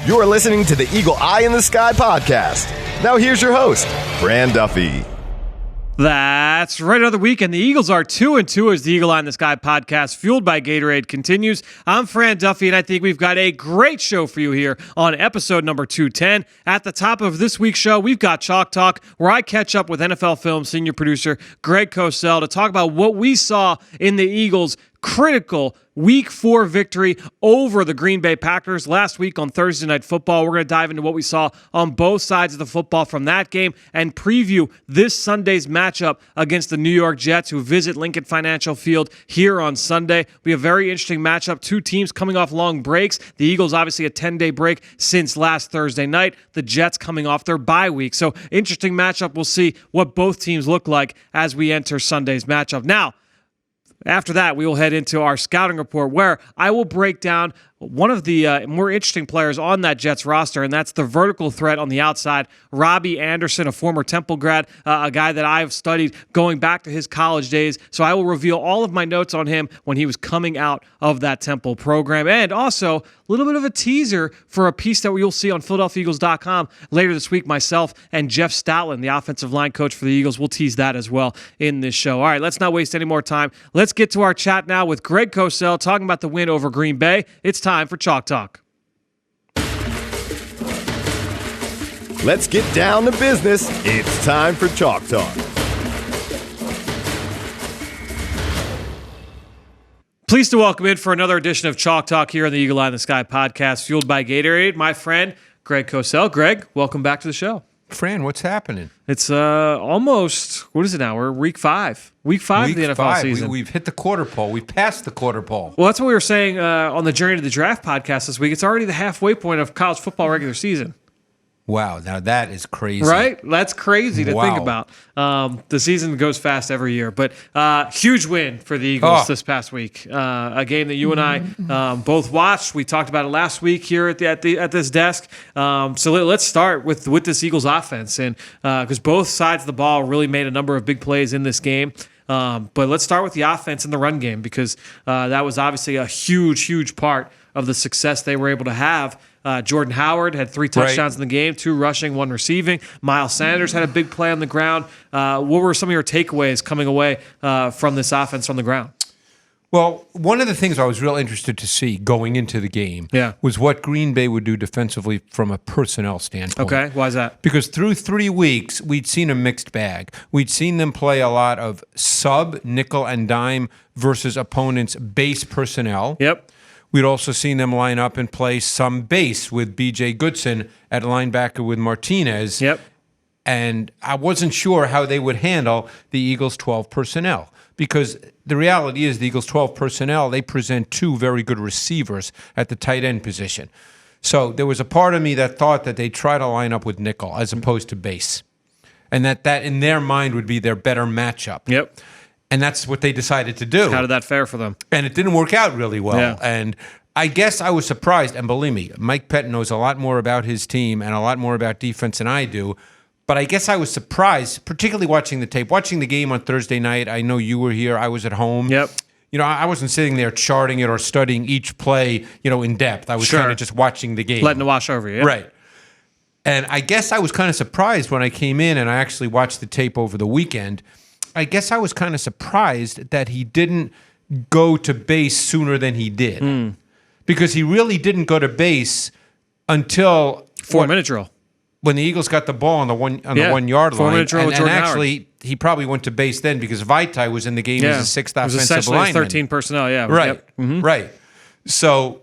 You're listening to the Eagle Eye in the Sky podcast. Now here's your host, Fran Duffy. That's right. Another weekend. The Eagles are 2-2 as the Eagle Eye in the Sky podcast, fueled by Gatorade, continues. I'm Fran Duffy, and I think we've got a great show for you here on episode number 210. At the top of this week's show, we've got Chalk Talk, where I catch up with NFL Film senior producer Greg Cosell to talk about what we saw in the Eagles' critical Week 4 victory over the Green Bay Packers last week on Thursday Night Football. We're going to dive into what we saw on both sides of the football from that game and preview this Sunday's matchup against the New York Jets, who visit Lincoln Financial Field here on Sunday. We have a very interesting matchup. Two teams coming off long breaks. The Eagles, obviously, a 10-day break since last Thursday night. The Jets coming off their bye week. So, interesting matchup. We'll see what both teams look like as we enter Sunday's matchup. Now, after that, we will head into our scouting report, where I will break down one of the more interesting players on that Jets roster, and that's the vertical threat on the outside, Robbie Anderson, a former Temple grad, a guy that I've studied going back to his college days. So I will reveal all of my notes on him when he was coming out of that Temple program. And also, a little bit of a teaser for a piece that you'll see on PhiladelphiaEagles.com later this week. Myself and Jeff Stoutland, the offensive line coach for the Eagles, will tease that as well in this show. All right, let's not waste any more time. Let's get to our chat now with Greg Cosell talking about the win over Green Bay. It's time for Chalk Talk. Let's get down to business. It's time for Chalk Talk. Pleased to welcome in for another edition of Chalk Talk here on the Eagle Eye in the Sky podcast, fueled by Gatorade, my friend Greg Cosell. Greg, welcome back to the show. Fran, what's happening? It's almost, what is it now? We're week 5. Week 5 of the NFL season. We've hit the quarter pole. We've passed the quarter pole. Well, that's what we were saying on the Journey to the Draft podcast this week. It's already the halfway point of college football regular season. Wow, now that is crazy. Right? That's crazy to think about. The season goes fast every year. But huge win for the Eagles this past week. A game that you and I both watched. We talked about it last week here at this desk. So let's start with this Eagles offense, and because both sides of the ball really made a number of big plays in this game. But let's start with the offense and the run game, because that was obviously a huge part of the success they were able to have. Jordan Howard had 3 touchdowns in the game, 2 rushing, 1 receiving. Miles Sanders had a big play on the ground. What were some of your takeaways coming away from this offense on the ground? Well, one of the things I was real interested to see going into the game was what Green Bay would do defensively from a personnel standpoint. Okay, why is that? Because through 3 weeks, we'd seen a mixed bag. We'd seen them play a lot of sub, nickel, and dime versus opponents' base personnel. Yep. We'd also seen them line up and play some base with B.J. Goodson at linebacker with Martinez. Yep. And I wasn't sure how they would handle the Eagles' 12 personnel, because the reality is the Eagles' 12 personnel, they present 2 very good receivers at the tight end position. So there was a part of me that thought that they'd try to line up with nickel as opposed to base, and that in their mind would be their better matchup. Yep. And that's what they decided to do. How did that fare for them? And it didn't work out really well. Yeah. And I guess I was surprised. And believe me, Mike Pettin knows a lot more about his team and a lot more about defense than I do. But I guess I was surprised, particularly watching the tape. Watching the game on Thursday night, I know you were here. I was at home. Yep. You know, I wasn't sitting there charting it or studying each play, in depth. I was kind of just watching the game. Letting it wash over you. Yeah. Right. And I guess I was kind of surprised when I came in and I actually watched the tape over the weekend. I guess I was kind of surprised that he didn't go to base sooner than he did. Because he really didn't go to base until 4-minute drill. When the Eagles got the ball on the 1 yard line. 4-minute drill with Jordan actually, Howard. He probably went to base then because Vaitai was in the game as a 6th offensive lineman. 13 personnel, yeah. Right, Yep. Mm-hmm. Right. So,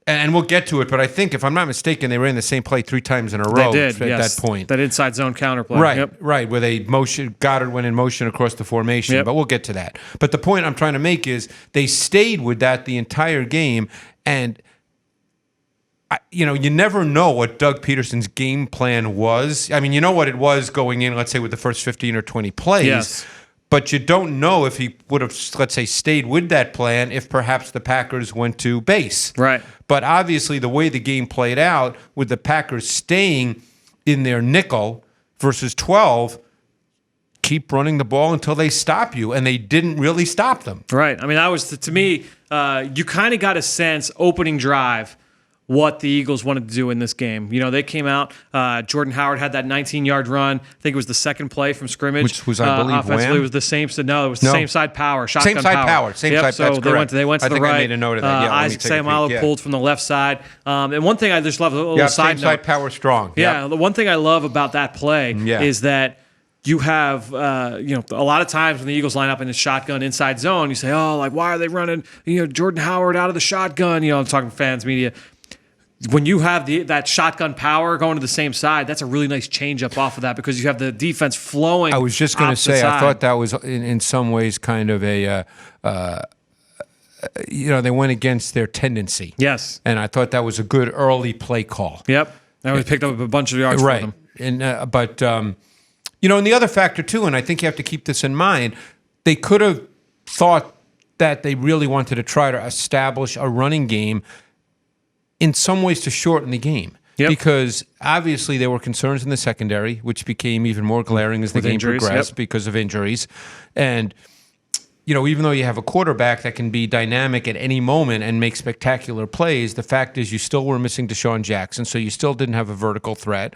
and we'll get to it, but I think, if I'm not mistaken, they ran the same play 3 times in a row at that point. That inside zone counterplay. Right, yep. Right, where Goddard went in motion across the formation, but we'll get to that. But the point I'm trying to make is they stayed with that the entire game, and you never know what Doug Peterson's game plan was. I mean, you know what it was going in, let's say, with the first 15 or 20 plays. Yes. But you don't know if he would have, let's say, stayed with that plan if perhaps the Packers went to base. Right. But obviously the way the game played out, with the Packers staying in their nickel versus 12, keep running the ball until they stop you, and they didn't really stop them. Right. I mean, that was, to me, you kind of got a sense opening drive what the Eagles wanted to do in this game. You know, they came out. Jordan Howard had that 19-yard run. I think it was the second play from scrimmage. Which was, I believe, offensively. Wham? It was the same. No, it was the same side power. Shotgun same side power. Same yep, side. so that's they correct. went to the right. I made a note of that. Yeah, Isaac Sayamalo pulled from the left side. And one thing I just love, a little side same note. side power strong. Yeah, Yep. the one thing I love about that play Yeah. is that you have, a lot of times when the Eagles line up in the shotgun inside zone, you say, oh, like, why are they running, Jordan Howard out of the shotgun? I'm talking fans, media. When you have that shotgun power going to the same side, that's a really nice change up off of that because you have the defense flowing. I was just going to say, I thought that was in some ways kind of a, they went against their tendency. Yes. And I thought that was a good early play call. Yep. That was picked up a bunch of yards for them. And, and the other factor too, and I think you have to keep this in mind, they could have thought that they really wanted to try to establish a running game in some ways to shorten the game. Yep. Because obviously there were concerns in the secondary, which became even more glaring as the game progressed because of injuries. And, even though you have a quarterback that can be dynamic at any moment and make spectacular plays, the fact is you still were missing Deshaun Jackson, so you still didn't have a vertical threat.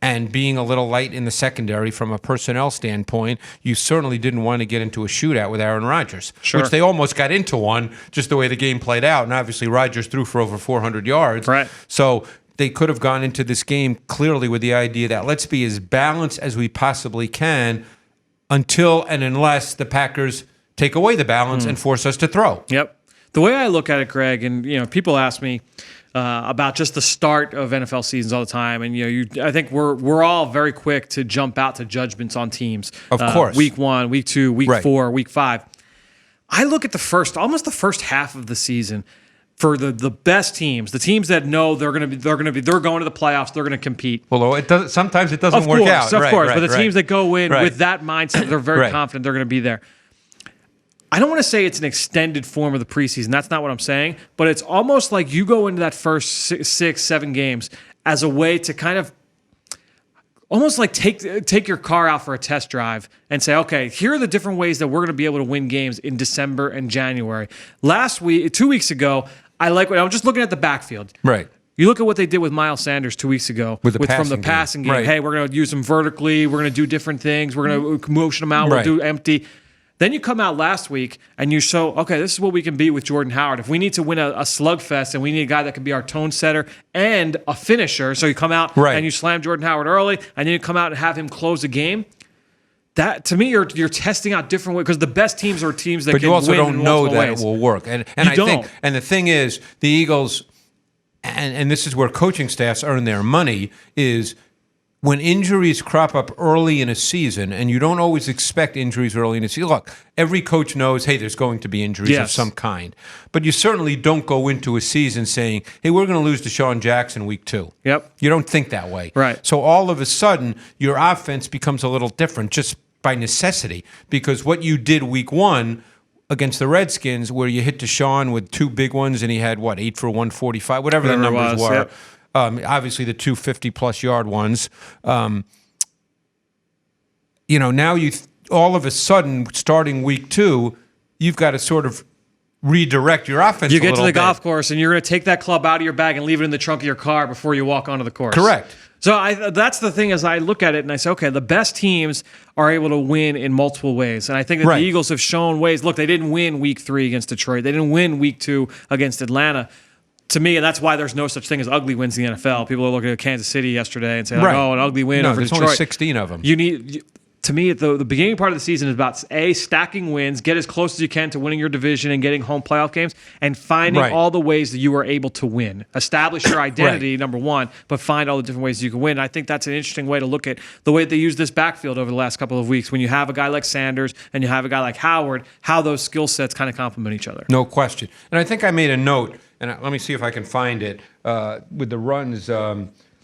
And being a little light in the secondary from a personnel standpoint, you certainly didn't want to get into a shootout with Aaron Rodgers, which they almost got into one, just the way the game played out. And obviously Rodgers threw for over 400 yards. Right. So they could have gone into this game clearly with the idea that let's be as balanced as we possibly can until and unless the Packers take away the balance and force us to throw. Yep. The way I look at it, Greg, and people ask me about just the start of NFL seasons all the time, and I think we're all very quick to jump out to judgments on teams. Of course, week 1, week 2, week 4, week 5. I look at almost the first half of the season for the best teams, the teams that know they're going to go into the playoffs, they're going to compete. Well, sometimes it doesn't work out. Of course, but the teams that go in with that mindset, they're very confident they're going to be there. I don't want to say it's an extended form of the preseason. That's not what I'm saying. But it's almost like you go into that first 6, 7 games as a way to kind of almost like take your car out for a test drive and say, okay, here are the different ways that we're going to be able to win games in December and January. 2 weeks ago, I was just looking at the backfield. Right. You look at what they did with Miles Sanders 2 weeks ago from the passing game. Right. Hey, we're going to use him vertically. We're going to do different things. We're going to motion him out. We'll do empty. Then you come out last week and you show, okay, this is what we can be with Jordan Howard. If we need to win a slugfest and we need a guy that can be our tone setter and a finisher, so you come out and you slam Jordan Howard early, and then you come out and have him close the game. That, to me, you're testing out different ways because the best teams are teams that can win in multiple ways. But you also don't know that it will work. And I think, and the thing is, the Eagles, and this is where coaching staffs earn their money, is when injuries crop up early in a season, and you don't always expect injuries early in a season. Look, every coach knows, hey, there's going to be injuries of some kind. But you certainly don't go into a season saying, hey, we're going to lose Deshaun Jackson week 2. Yep. You don't think that way. Right. So all of a sudden, your offense becomes a little different just by necessity, because what you did week 1 against the Redskins, where you hit Deshaun with 2 big ones, and he had, 8 for 145, whatever the numbers were. Yep. Obviously, the 2 50-plus yard ones. Now you all of a sudden, starting week 2, you've got to sort of redirect your offense. You get to the golf course, and you're going to take that club out of your bag and leave it in the trunk of your car before you walk onto the course. Correct. So that's the thing, as I look at it and I say, okay, the best teams are able to win in multiple ways. And I think that the Eagles have shown ways. Look, they didn't win week 3 against Detroit. They didn't win week 2 against Atlanta. To me, and that's why there's no such thing as ugly wins in the NFL. People are looking at Kansas City yesterday and say, an ugly win over Detroit. There's only 16 of them. To me, the beginning part of the season is about, stacking wins, get as close as you can to winning your division and getting home playoff games, and finding all the ways that you are able to win. Establish your identity, number one, but find all the different ways you can win. I think that's an interesting way to look at the way they use this backfield over the last couple of weeks. When you have a guy like Sanders and you have a guy like Howard, how those skill sets kind of complement each other. No question. And I think I made a note, and let me see if I can find it, with the runs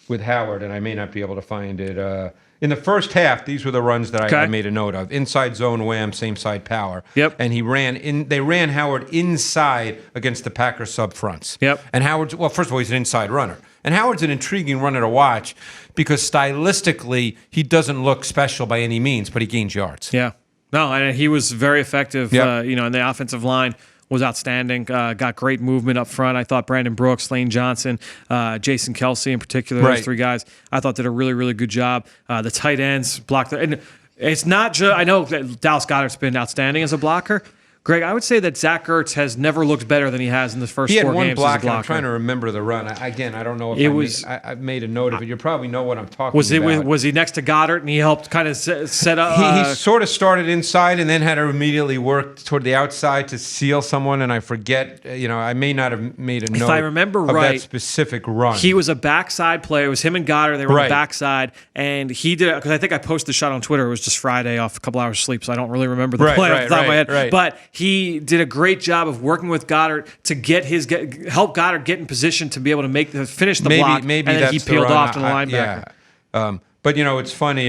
with Howard, and I may not be able to find it. In the first half, these were the runs that I made a note of. Inside zone wham, same side power. Yep. And they ran Howard inside against the Packers sub fronts. Yep. And Howard's, first of all, he's an inside runner. And Howard's an intriguing runner to watch because stylistically, he doesn't look special by any means, but he gains yards. Yeah. No, and he was very effective, in the offensive line was outstanding. Got great movement up front. I thought Brandon Brooks, Lane Johnson, Jason Kelsey in particular, those three guys, I thought did a really, really good job. The tight ends blocked. And it's not just, I know that Dallas Goedert's been outstanding as a blocker. Greg, I would say that Zach Ertz has never looked better than he has in the first 4 games. He had one block, as a blocker. I'm trying to remember the run. I don't know if I made a note of it. You probably know what I'm talking about. Was he next to Goddard and he helped kind of set up? He sort of started inside and then had to immediately work toward the outside to seal someone, and I forget, I may not have made a note if I remember of right, that specific run. He was a backside player. It was him and Goddard. They were on the backside, and he did it, because I think I posted the shot on Twitter. It was just Friday off a couple hours of sleep, so I don't really remember the play off the top of my head. Right. But he did a great job of working with Goddard to help Goddard get in position to be able to finish the block. Maybe and then he peeled off to the linebacker. Yeah. But it's funny.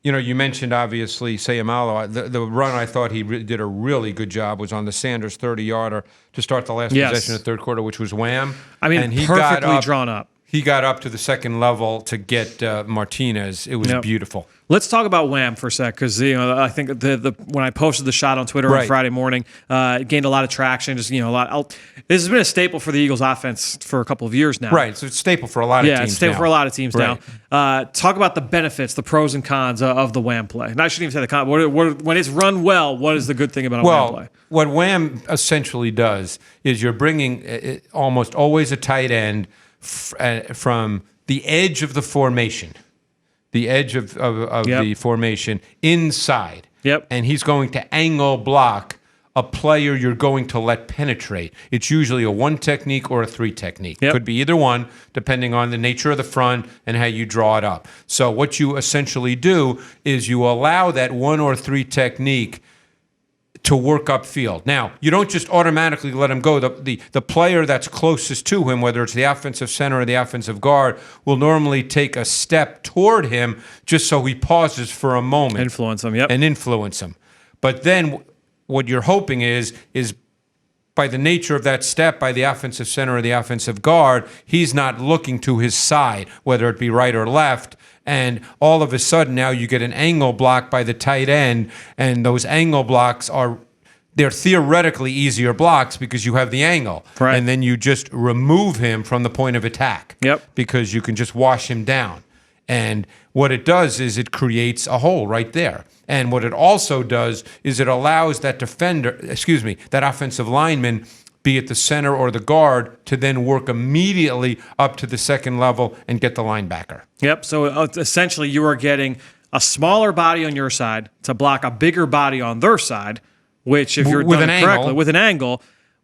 You mentioned obviously Sayamalo. The run I thought he did a really good job was on the Sanders 30-yarder to start the last possession of the third quarter, which was wham. And he perfectly drawn up. He got up to the second level to get Martinez. It was beautiful. Let's talk about Wham for a sec, because I think when I posted the shot on Twitter on Friday morning, it gained a lot of traction. Just a lot. This has been a staple for the Eagles' offense for a couple of years now. Right, so it's a staple for a lot of teams. Yeah, it's a staple for a lot of teams now. Talk about the benefits, the pros and cons of the Wham play. And I shouldn't even say the con. When it's run well, what is the good thing about a Wham play? What Wham essentially does is you're bringing almost always a tight end from the edge of the formation. The edge of the formation inside. Yep. And he's going to angle block a player you're going to let penetrate. It's usually a 1 technique or a 3 technique. Yep. Could be either one, depending on the nature of the front and how you draw it up. So what you essentially do is you allow that 1 or 3 technique to work upfield. Now, you don't just automatically let him go. The player that's closest to him, whether it's the offensive center or the offensive guard, will normally take a step toward him just so he pauses for a moment. Influence him, yep. And influence him. But then what you're hoping is by the nature of that step by the offensive center or the offensive guard, he's not looking to his side, whether it be right or left. And all of a sudden now you get an angle block by the tight end, and those angle blocks they're theoretically easier blocks because you have the angle. Right. And then you just remove him from the point of attack. Yep. Because you can just wash him down. And what it does is it creates a hole right there. And what it also does is it allows that that offensive lineman, be it the center or the guard, to then work immediately up to the second level and get the linebacker. Yep. So essentially you are getting a smaller body on your side to block a bigger body on their side, which if you're done correctly, with an angle,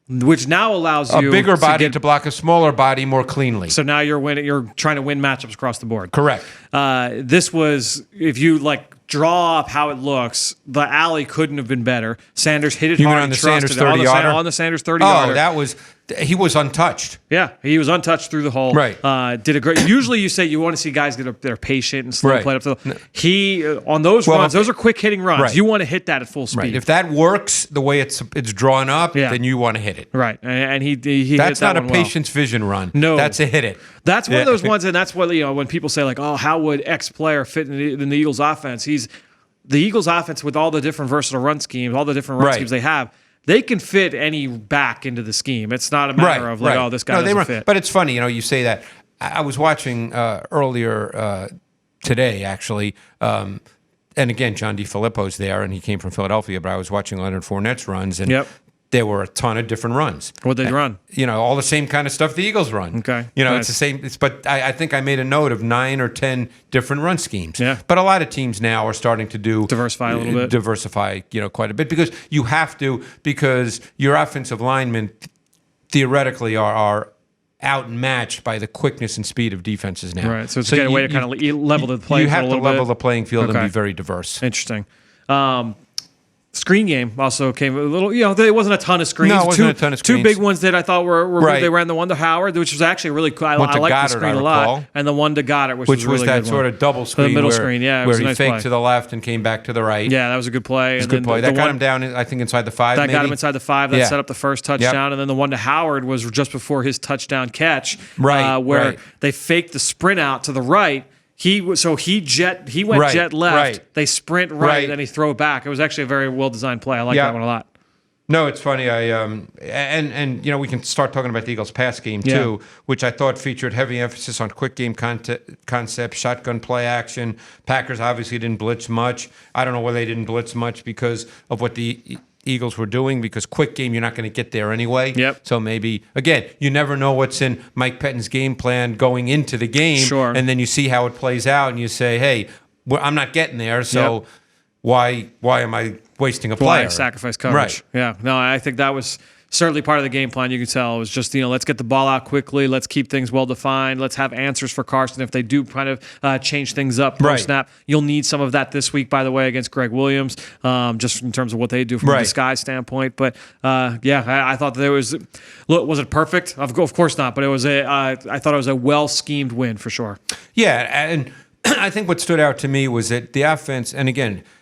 which now allows you a bigger body to block a smaller body more cleanly. So now you're trying to win matchups across the board. Correct. This was, if you draw up how it looks, the alley couldn't have been better. Sanders hit it hard on the Sanders 30-yarder? On the Sanders 30-yarder. He was untouched. Yeah, he was untouched through the hole. Right. Did a great. Usually, you say you want to see guys that are patient and slow play up to the. He on those runs. Those are quick hitting runs. Right. You want to hit that at full speed. Right. If that works the way it's drawn up, then you want to hit it. Right. And he that's hit that not one a patience vision run. No, that's a hit it. That's one of those ones, and that's what when people say oh, how would X player fit in the Eagles offense? The Eagles offense with all the different versatile run schemes, all the different run schemes they have. They can fit any back into the scheme. It's not a matter of oh, this guy doesn't fit. But it's funny, you say that. I was watching earlier today, actually, and again, John DeFilippo's there, and he came from Philadelphia, but I was watching Leonard Fournette's runs, and there were a ton of different runs. What'd they run? All the same kind of stuff the Eagles run. Okay. It's the same. But I think I made a note of 9 or 10 different run schemes. Yeah. But a lot of teams now are starting to diversify a little bit. Diversify, quite a bit, because you have to, because your offensive linemen theoretically are outmatched by the quickness and speed of defenses now. Right. So it's a way to kind of level the playing field a little bit. You have to level the playing field and be very diverse. Interesting. Screen game also came a little, there wasn't a ton of screens. No, it wasn't a ton of screens. Two big ones that I thought were good. They ran the one to Howard, which was actually really cool. I like the screen a lot. And the one to Goddard, which was really that good sort of double screen. The middle screen, yeah. Where he faked to the left and came back to the right. Yeah, that was a good play. It was a good play. That got him down, I think, inside the 5, That got him inside the 5. That set up the first touchdown. And then the one to Howard was just before his touchdown catch. Where they faked the sprint out to the right. He went jet left. They sprint right, and then he throw it back. It was actually a very well designed play. I like that one a lot. No, it's funny. And we can start talking about the Eagles' pass game too, which I thought featured heavy emphasis on quick game concept, shotgun play action. Packers obviously didn't blitz much. I don't know why they didn't blitz much because of what the Eagles were doing, because quick game, you're not going to get there anyway. Yep. So maybe, again, you never know what's in Mike Pettine's game plan going into the game. Sure. And then you see how it plays out and you say, hey, I'm not getting there, so why am I wasting a player? Why sacrifice coverage? Right. Yeah. No, I think that was certainly part of the game plan. You could tell it was just, let's get the ball out quickly. Let's keep things well defined. Let's have answers for Carson if they do kind of change things up post-snap. You'll need some of that this week, by the way, against Greg Williams, just in terms of what they do from a disguise standpoint. But, I thought there was – look, was it perfect? Of course not, but it was I thought it was a well-schemed win for sure. Yeah, and I think what stood out to me was that the offense – and again –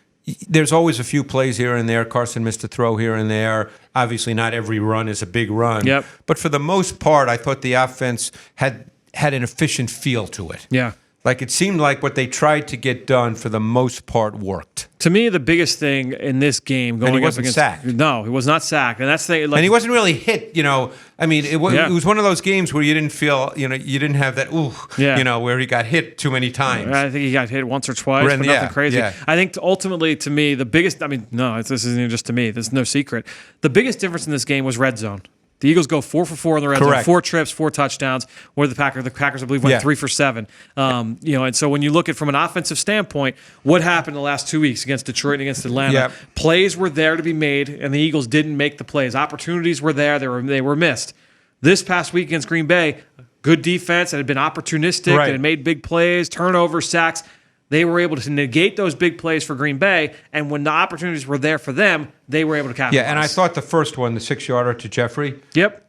there's always a few plays here and there. Carson missed a throw here and there. Obviously, not every run is a big run. Yep. But for the most part, I thought the offense had an efficient feel to it. Yeah. Like it seemed like what they tried to get done for the most part worked. To me, the biggest thing in this game going and he up wasn't against sacked. No, he was not sacked, and that's the and he wasn't really hit. I mean, it was one of those games where you didn't feel, you didn't have that where he got hit too many times. I think he got hit once or twice, but nothing crazy. Yeah. I think ultimately, to me, the biggest. I mean, no, this isn't even just to me. There's no secret. The biggest difference in this game was red zone. The Eagles go 4 for 4 in the red zone, 4 trips, 4 touchdowns. Where the Packers, I believe, went 3 for 7. And so when you look at from an offensive standpoint, what happened the last 2 weeks against Detroit and against Atlanta? Yep. Plays were there to be made, and the Eagles didn't make the plays. Opportunities were there; they were missed. This past week against Green Bay, good defense that had been opportunistic and had made big plays, turnovers, sacks. They were able to negate those big plays for Green Bay, and when the opportunities were there for them, they were able to capitalize. Yeah, and I thought the first one, the 6-yarder to Jeffrey,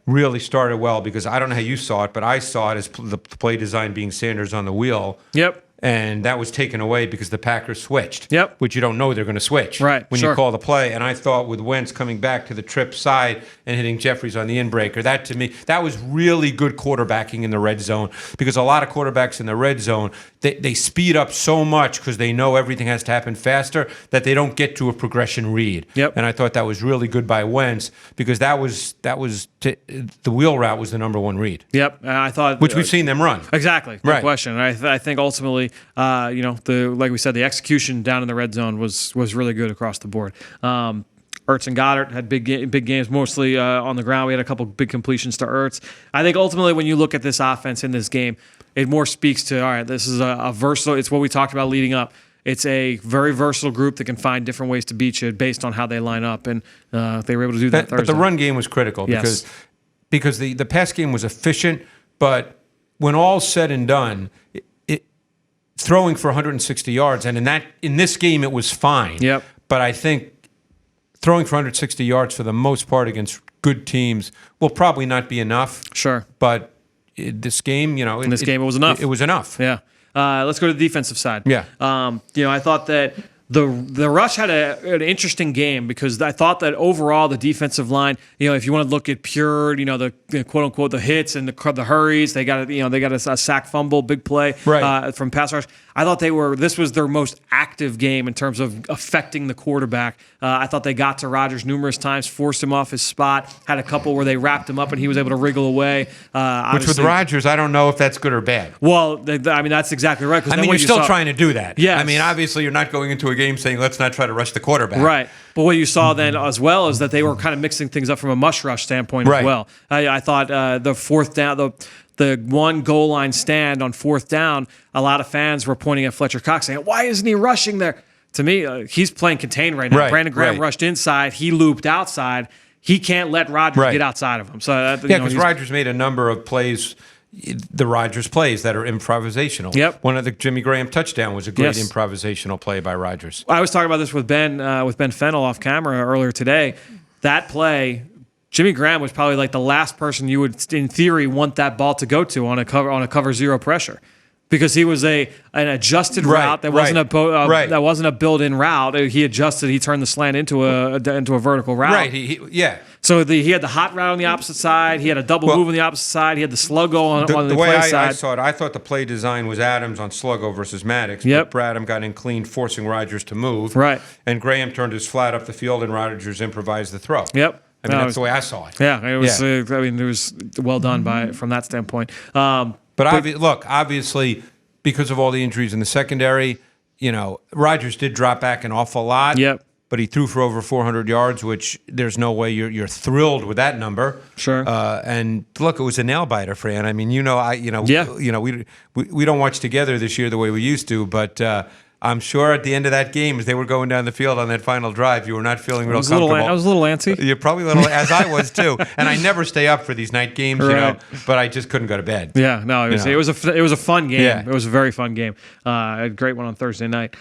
really started well because I don't know how you saw it, but I saw it as the play design being Sanders on the wheel. Yep. And that was taken away because the Packers switched. Yep. Which you don't know they're going to switch. Right. When you call the play. And I thought with Wentz coming back to the trip side and hitting Jeffries on the inbreaker, that to me, that was really good quarterbacking in the red zone. Because a lot of quarterbacks in the red zone, they speed up so much because they know everything has to happen faster that they don't get to a progression read. Yep. And I thought that was really good by Wentz because that was the wheel route was the number one read. Yep. I thought which we've seen them run. Exactly. Good question. And I think ultimately, like we said, the execution down in the red zone was really good across the board. Ertz and Goddard had big games, mostly on the ground. We had a couple big completions to Ertz. I think ultimately, when you look at this offense in this game, it more speaks to, all right, this is a versatile. It's what we talked about leading up. It's a very versatile group that can find different ways to beat you based on how they line up, and they were able to do that Thursday. But the run game was critical because the pass game was efficient, but when all's said and done, throwing for 160 yards, and in this game it was fine. Yep. But I think throwing for 160 yards for the most part against good teams will probably not be enough. Sure. But this game, in this game it was enough. It was enough. Yeah. Let's go to the defensive side. Yeah. I thought that the rush had an interesting game because I thought that overall the defensive line, if you want to look at pure, the quote unquote the hits and the hurries, they got a sack fumble, big play from pass rush. I thought this was their most active game in terms of affecting the quarterback. I thought they got to Rodgers numerous times, forced him off his spot, had a couple where they wrapped him up and he was able to wriggle away. Which with Rodgers, I don't know if that's good or bad. Well, that's exactly right. You're still trying to do that. Yes. Obviously you're not going into a game saying, let's not try to rush the quarterback. Right. But what you saw then as well is that they were kind of mixing things up from a mush rush standpoint as well. I thought the fourth down, the one goal line stand on fourth down, a lot of fans were pointing at Fletcher Cox saying, why isn't he rushing there? To me, he's playing contain right now. Brandon Graham rushed inside. He looped outside. He can't let Rodgers get outside of him. So because Rodgers made a number of plays, the Rodgers plays that are improvisational. Yep. One of the Jimmy Graham touchdown was a great improvisational play by Rodgers. I was talking about this with Ben Fennell off camera earlier today. That play, Jimmy Graham was probably like the last person you would, in theory, want that ball to go to on a cover zero pressure. because he was an adjusted route that wasn't that wasn't a built-in route. He adjusted. He turned the slant into a vertical route. Right. So he had the hot route on the opposite side. He had a double move on the opposite side. He had the sluggo on the way play I side. saw it, I thought the play design was Adams on sluggo versus Maddox. Yep. But Bradham got in clean, forcing Rodgers to move. Right. And Graham turned his flat up the field, and Rodgers improvised the throw. Yep. I mean, that's the way I saw it. Yeah, it was. It was well done from that standpoint. But look, obviously, because of all the injuries in the secondary, Rodgers did drop back an awful lot. Yep. But he threw for over 400 yards, which there's no way you're thrilled with that number. Sure. And look, it was a nail biter, Fran. I mean, we don't watch together this year the way we used to, but I'm sure at the end of that game, as they were going down the field on that final drive, you were not feeling real comfortable. I was a little antsy. You're probably a little, as I was too. And I never stay up for these night games, but I just couldn't go to bed. Yeah, no, it was a fun game. Yeah. It was a very fun game. A great one on Thursday night.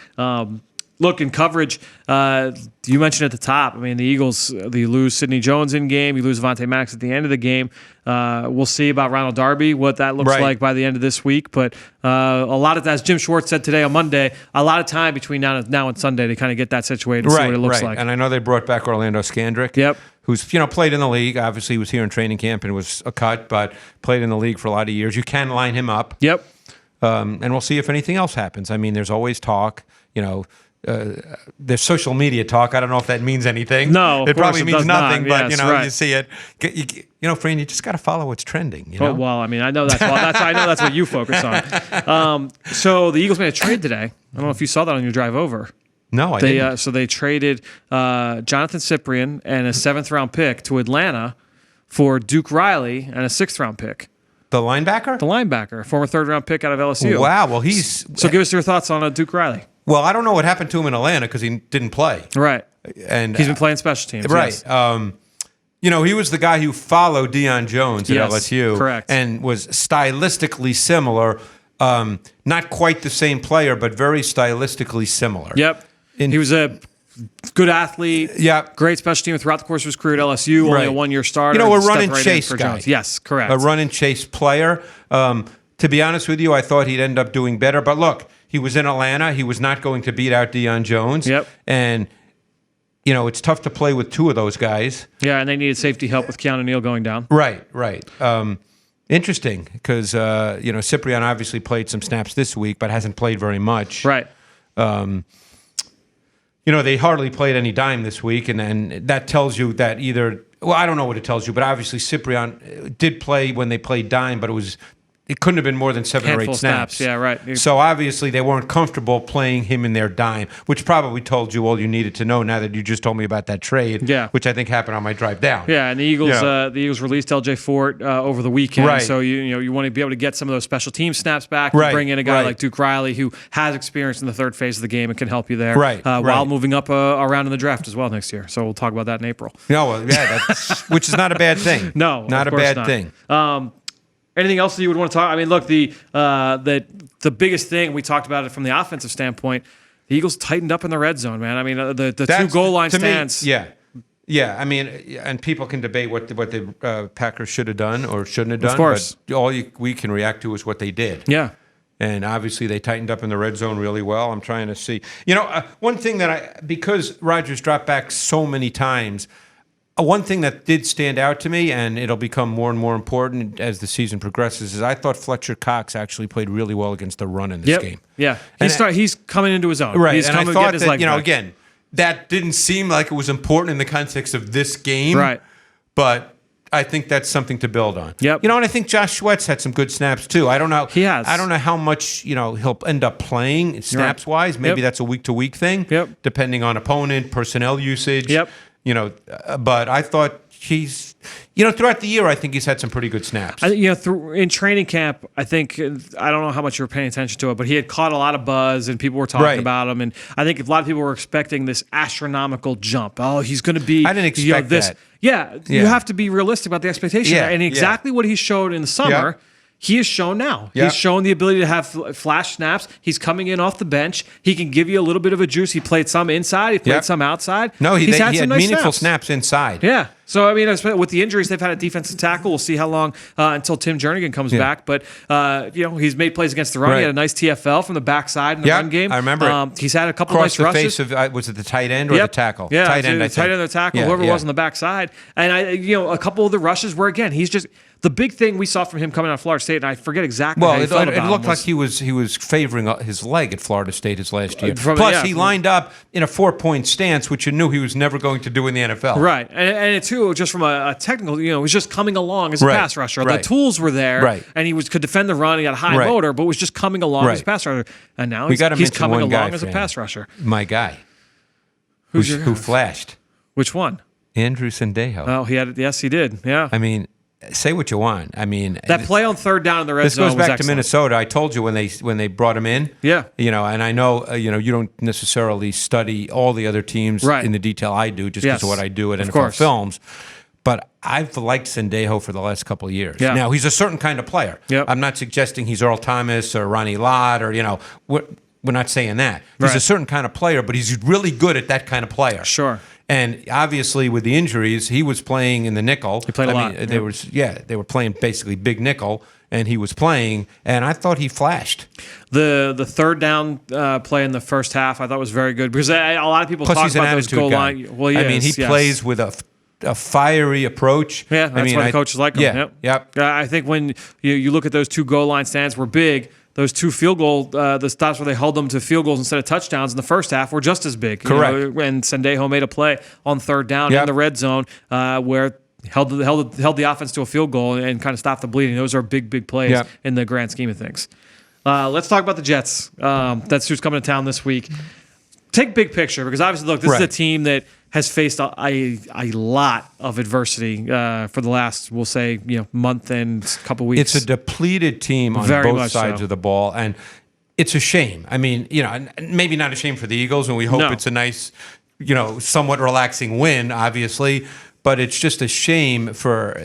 Look, in coverage, you mentioned at the top, I mean, the Eagles, they lose Sidney Jones in game. You lose Avonte Maddox at the end of the game. We'll see about Ronald Darby, what that looks like by the end of this week. But a lot of that, as Jim Schwartz said today on Monday, a lot of time between now and Sunday to kind of get that situated and see what it looks like. And I know they brought back Orlando Scandrick. Yep. Who's played in the league. Obviously, was here in training camp and was a cut, but played in the league for a lot of years. You can line him up. Yep. And we'll see if anything else happens. I mean, there's always talk, there's social media talk. I don't know if that means anything. No, it probably means nothing. But yes, you see it. Fran, you just got to follow what's trending. Well, I mean, I know that's what you focus on. So the Eagles made a trade today. I don't know if you saw that on your drive over. No, I didn't. So they traded Jonathan Cyprien and a 7th-round pick to Atlanta for Duke Riley and a 6th-round pick. The linebacker? The linebacker, former 3rd-round pick out of LSU. Wow. Well, So give us your thoughts on Duke Riley. Well, I don't know what happened to him in Atlanta because he didn't play. Right. And he's been playing special teams. Right. Yes. He was the guy who followed Deion Jones at LSU. Correct. And was stylistically similar. Not quite the same player, but very stylistically similar. Yep. He was a good athlete. Yep. Great special teamer throughout the course of his career at LSU. Only a 1-year starter. A run and chase guy. Jones. Yes, correct. A run and chase player. To be honest with you, I thought he'd end up doing better. But look, he was in Atlanta. He was not going to beat out Deion Jones. Yep. And, it's tough to play with two of those guys. Yeah, and they needed safety help with Keanu Neal going down. Right. Interesting because, Cyprien obviously played some snaps this week, but hasn't played very much. Right. They hardly played any dime this week, and that tells you that I don't know what it tells you, but obviously Cyprien did play when they played dime, but it couldn't have been more than 7 or 8 snaps. Yeah, right. So obviously they weren't comfortable playing him in their dime, which probably told you all you needed to know now that you just told me about that trade, which I think happened on my drive down. Yeah, and the Eagles released LJ Fort over the weekend, right. So you want to be able to get some of those special team snaps back, and bring in a guy like Duke Riley who has experience in the third phase of the game and can help you there, while moving up around in the draft as well next year. So we'll talk about that in April. Which is not a bad thing. No, not a bad thing. Anything else that you would want to talk? I mean, look, the biggest thing we talked about it from the offensive standpoint. The Eagles tightened up in the red zone, man. I mean, the 2 goal line stands. Yeah. I mean, and people can debate what the Packers should have done or shouldn't have done. Of course, but all we can react to is what they did. Yeah. And obviously they tightened up in the red zone really well. I'm trying to see. One thing because Rodgers dropped back so many times. One thing that did stand out to me, and it'll become more and more important as the season progresses, is I thought Fletcher Cox actually played really well against the run in this game. Yeah, he's coming into his own. Right, he's and I thought that, again, that didn't seem like it was important in the context of this game. Right. But I think that's something to build on. Yep. And I think Josh Sweat's had some good snaps, too. I don't know. He has. I don't know how much, he'll end up playing snaps-wise. Maybe that's a week-to-week thing, depending on opponent, personnel usage. Yep. But I thought he's, throughout the year, I think he's had some pretty good snaps. In training camp, I think, I don't know how much you were paying attention to it, but he had caught a lot of buzz and people were talking about him. And I think a lot of people were expecting this astronomical jump. Oh, he's going to be. I didn't expect this. that. Yeah, you have to be realistic about the expectation. Yeah, and exactly what he showed in the summer. he has shown now. Yeah. He's shown the ability to have flash snaps. He's coming in off the bench. He can give you a little bit of a juice. He played some inside. He played some outside. No, he had some nice meaningful snaps inside. Yeah. So, I mean, with the injuries, they've had a defensive tackle. We'll see how long until Tim Jernigan comes back. But, he's made plays against the run. Right. He had a nice TFL from the backside in the run game. I remember it. He's had a couple Across nice rushes. Face of, was it the tight end or the tackle? Yeah, tight end, I think. Tight end or the tackle, whoever it was on the backside. And, a couple of the rushes where, again, he's just – the big thing we saw from him coming out of Florida State, and I forget exactly how he felt about it looked him, like he was favoring his leg at Florida State his last year. Plus, he lined up in a 4-point stance, which you knew he was never going to do in the NFL. Right. And too, just from a technical, he was just coming along as a pass rusher. The tools were there, and he could defend the run. He had a high motor, but was just coming along as a pass rusher. And now he's coming along as a pass rusher. My guy, who flashed. Which one? Andrew Sendejo. Oh, yes, he did. Yeah. I mean, say what you want. I mean, that play on third down in the red zone. This goes back to Minnesota. I told you when they brought him in. Yeah. And I know you don't necessarily study all the other teams in the detail I do, just because of what I do at NFL Films. But I've liked Sendejo for the last couple of years. Yeah. Now he's a certain kind of player. Yep. I'm not suggesting he's Earl Thomas or Ronnie Lott or we're not saying that. He's a certain kind of player, but he's really good at that kind of player. Sure. And obviously, with the injuries, he was playing in the nickel. He played a lot. They were playing basically big nickel, and he was playing. And I thought he flashed. The third down play in the first half, I thought was very good because a lot of people talk he's about an those attitude goal guy. line. Well, he plays with a fiery approach. Yeah, that's why the coaches like him. Yep. I think when you look at those two goal line stands were big. Those two field goal, the stops where they held them to field goals instead of touchdowns in the first half were just as big. Correct. And Sendejo made a play on third down in the red zone where held the offense to a field goal and kind of stopped the bleeding. Those are big plays in the grand scheme of things. Let's talk about the Jets. That's who's coming to town this week. Take big picture because obviously, look, this is a team that has faced a lot of adversity for the last, we'll say, month and couple weeks. It's a depleted team on both sides of the ball, and it's a shame. I mean, maybe not a shame for the Eagles, and we hope it's a nice, somewhat relaxing win, obviously, but it's just a shame for,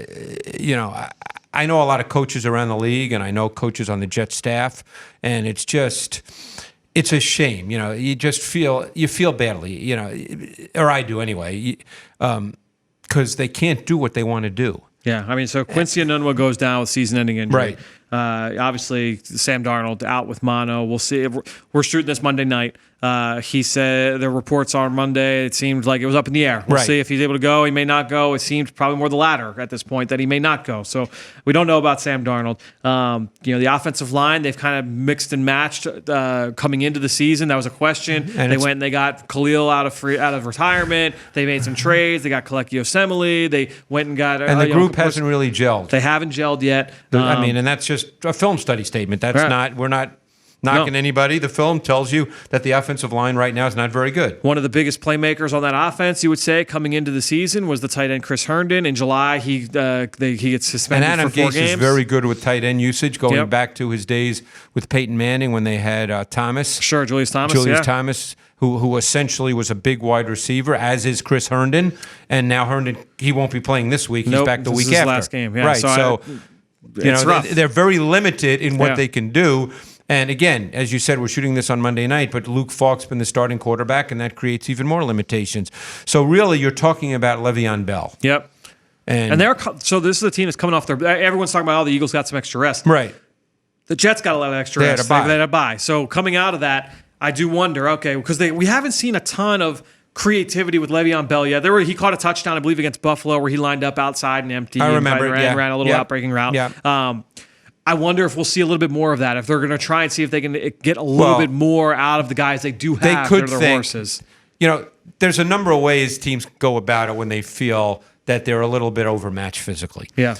I know a lot of coaches around the league, and I know coaches on the Jets staff, and it's just... It's a shame, you just feel badly, or I do anyway, because they can't do what they want to do. Yeah, I mean, so Quincy Enunwa goes down with season-ending injury. Right. Obviously, Sam Darnold out with mono. We'll see. We're shooting this Monday night. He said the reports on Monday, it seemed like it was up in the air. We'll see if he's able to go. He may not go. It seems probably more the latter at this point, that he may not go. So we don't know about Sam Darnold. The offensive line, they've kind of mixed and matched coming into the season. That was a question. And they went and they got Khalil out of retirement. They made some trades. They got Kaleki Osemele. They went and got... And the group hasn't really gelled. They haven't gelled yet. And that's just a film study statement. That's we're not knocking anybody. The film tells you that the offensive line right now is not very good. One of the biggest playmakers on that offense, you would say, coming into the season was the tight end Chris Herndon. In July, he gets suspended and Adam for 4 Gase games. is very good with tight end usage, going back to his days with Peyton Manning when they had Thomas. Sure, Julius Thomas. Thomas, who essentially was a big wide receiver, as is Chris Herndon. And now Herndon, he won't be playing this week. He's back the week after. His last game. Yeah. Right, so they're very limited in what they can do. And again, as you said, we're shooting this on Monday night, but Luke Falk's been the starting quarterback, and that creates even more limitations. So really, you're talking about Le'Veon Bell. Yep. And so this is a team that's coming off their... Everyone's talking about, the Eagles got some extra rest. Right. The Jets got a lot of extra rest. They had a bye. So coming out of that, I do wonder, because we haven't seen a ton of creativity with Le'Veon Bell yet. He caught a touchdown, I believe, against Buffalo, where he lined up outside and empty. I remember and ran a little out-breaking route. Yeah. I wonder if we'll see a little bit more of that, if they're going to try and see if they can get a little bit more out of the guys they do have. They could their think, horses. There's a number of ways teams go about it when they feel that they're a little bit overmatched physically. Yeah.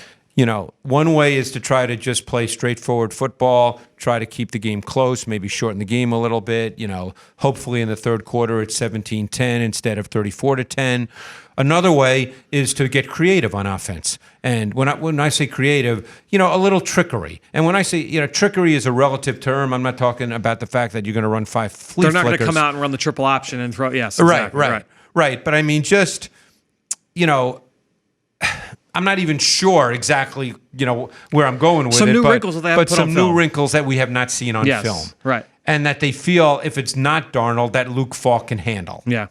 One way is to try to just play straightforward football, try to keep the game close, maybe shorten the game a little bit. Hopefully in the third quarter it's 17-10 instead of 34-10. Another way is to get creative on offense. And when I say creative, a little trickery. And when I say, trickery is a relative term, I'm not talking about the fact that you're going to run 5 flea They're not going to flickers. come out and run the triple option and throw. Yes, exactly. Right. But I mean, just, I'm not even sure exactly, where I'm going with some it. New wrinkles that they haven't but put some on new film. wrinkles that we have not seen on Yes, film. right. And that they feel if it's not Darnold, that Luke Falk can handle. Yeah.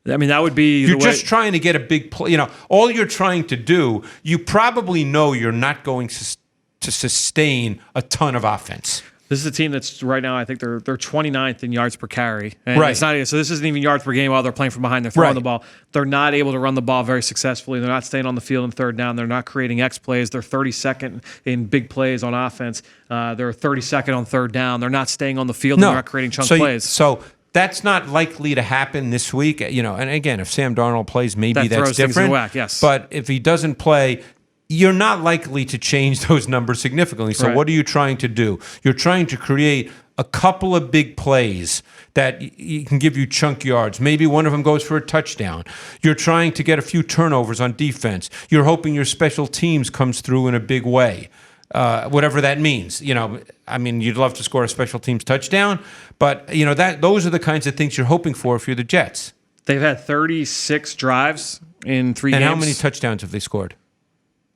I mean, that would be You're just trying to get a big play. All you're trying to do, you probably know you're not going to sustain a ton of offense. This is a team that's right now, I think they're 29th in yards per carry. And Right. It's not, so this isn't even yards per game while they're playing from behind. They're throwing Right. the ball. They're not able to run the ball very successfully. They're not staying on the field in third down. They're not creating X plays. They're 32nd in big plays on offense. They're 32nd on third down. They're not staying on the field. They're not creating chunk plays. So that's not likely to happen this week. And again, if Sam Darnold plays, maybe That that's throws things in different. whack, yes. But if he doesn't play, you're not likely to change those numbers significantly. So Right. what are you trying to do? You're trying to create a couple of big plays that can give you chunk yards. Maybe one of them goes for a touchdown. You're trying to get a few turnovers on defense. You're hoping your special teams comes through in a big way. Whatever that means, you'd love to score a special teams touchdown, but those are the kinds of things you're hoping for if you're the Jets. They've had 36 drives in 3 And games. how many touchdowns have they scored?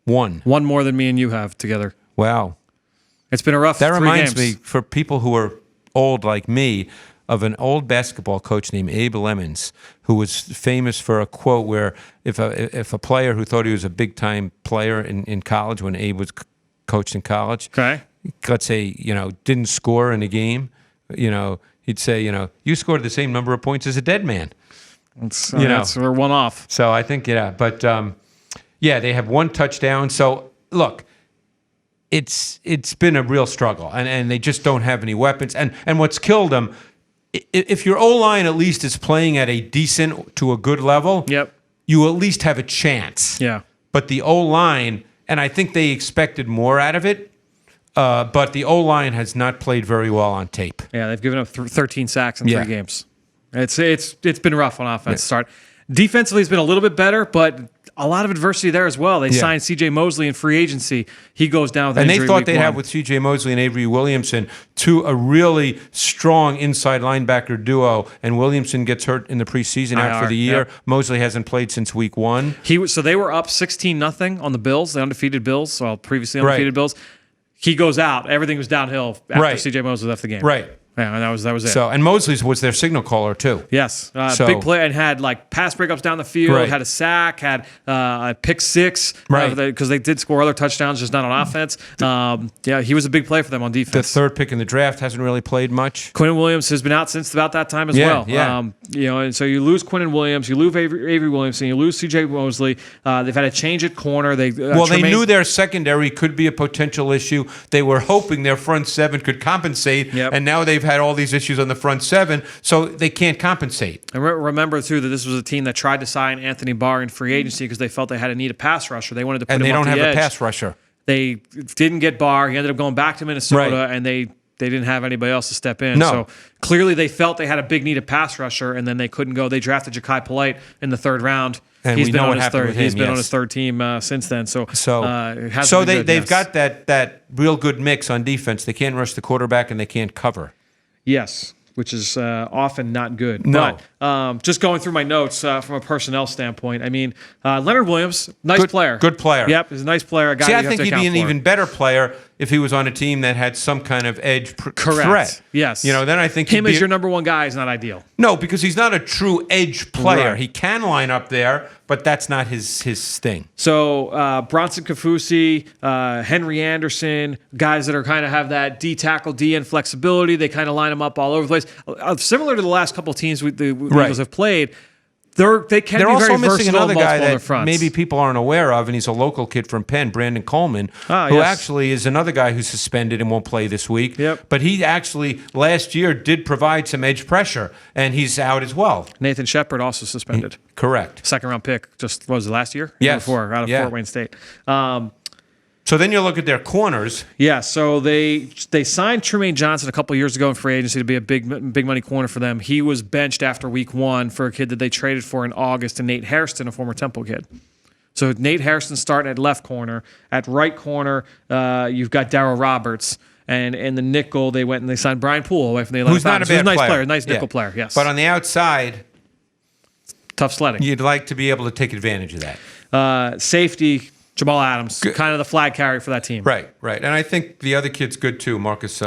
One. One more than me and you have together. Wow. It's been a rough 3 That reminds games. me, for people who are old like me, of an old basketball coach named Abe Lemons, who was famous for a quote where if a player who thought he was a big-time player in college when Abe was coached in college, Okay. let's say, didn't score in a game, he'd say, you scored the same number of points as a dead man. We're one off. So I think, but they have one touchdown. So look, it's been a real struggle, and they just don't have any weapons. And what's killed them, if your O-line at least is playing at a decent to a good level, Yep. you at least have a chance. Yeah. But the O-line, and I think they expected more out of it, but the O-line has not played very well on tape. Yeah, they've given up 13 sacks in 3 Yeah. games. It's been rough on offense to start. Defensively, it's been a little bit better, but a lot of adversity there as well. They signed C.J. Mosley in free agency. He goes down with an And injury they thought week they'd 1. have with C.J. Mosley and Avery Williamson a really strong inside linebacker duo, and Williamson gets hurt in the preseason out for the year. Yep. Mosley hasn't played since week 1. So they were up 16-0 on the Bills, the undefeated Bills, previously undefeated Bills. He goes out. Everything was downhill after C.J. Mosley left the game. Right. Yeah, and that was it. So, and Mosley's was their signal caller too. Yes, big play, and had pass breakups down the field, had a sack, had a pick 6, because they did score other touchdowns, just not on offense. He was a big play for them on defense. The third pick in the draft hasn't really played much. Quinn Williams has been out since about that time as well. Yeah. And so you lose Quinn Williams, you lose Avery Williamson, you lose C.J. Mosley. They've had a change at corner. They knew their secondary could be a potential issue. They were hoping their front 7 could compensate, and now they've had all these issues on the front 7, so they can't compensate. And remember, too, that this was a team that tried to sign Anthony Barr in free agency because they felt they had a need a pass rusher. They wanted to put him and they off don't the have edge. a pass rusher. They didn't get Barr. He ended up going back to Minnesota, and they didn't have anybody else to step in. No. So clearly they felt they had a big need a pass rusher, and then they couldn't go. They drafted Ja'Kai Polite in the 3rd round. And he's we been know on what his happened third. with him, He's been on yes. his 3rd team since then. So They've got that real good mix on defense. They can't rush the quarterback and they can't cover. Yes, which is often not good. No. But just going through my notes from a personnel standpoint, I mean, Leonard Williams, nice player. Good player. Yep, he's a nice player. A guy I think he'd be an even better player if he was on a team that had some kind of edge threat. Yes. Then I think him as your number 1 guy is not ideal. No, because he's not a true edge player. Right. He can line up there, but that's not his thing. So Bronson Kafusi, Henry Anderson, guys that are kind of have that D tackle, D end flexibility. They kind of line them up all over the place. Similar to the last couple of teams the Eagles have played. They can be also very missing versatile another guy on their that fronts. maybe people aren't aware of, and he's a local kid from Penn, Brandon Coleman, who actually is another guy who's suspended and won't play this week. Yep. But he actually last year did provide some edge pressure, and he's out as well. Nathan Shepard also suspended. Correct. 2nd round pick, just was it last year? Yes. Before, out of Fort Wayne State. So then you look at their corners. Yeah, so they signed Trumaine Johnson a couple years ago in free agency to be a big money corner for them. He was benched after week 1 for a kid that they traded for in August, and Nate Hairston, a former Temple kid. So Nate Hairston starting at left corner. At right corner, you've got Darryl Roberts. And in the nickel, they went and they signed Brian Poole away from the Atlanta Who's not a Falcons. bad Nice player. nice nickel player, yes. But on the outside, tough sledding. you'd like to be able to take advantage of that. Safety, Jamal Adams, kind of the flag carrier for that team. Right. And I think the other kid's good too, Marcus.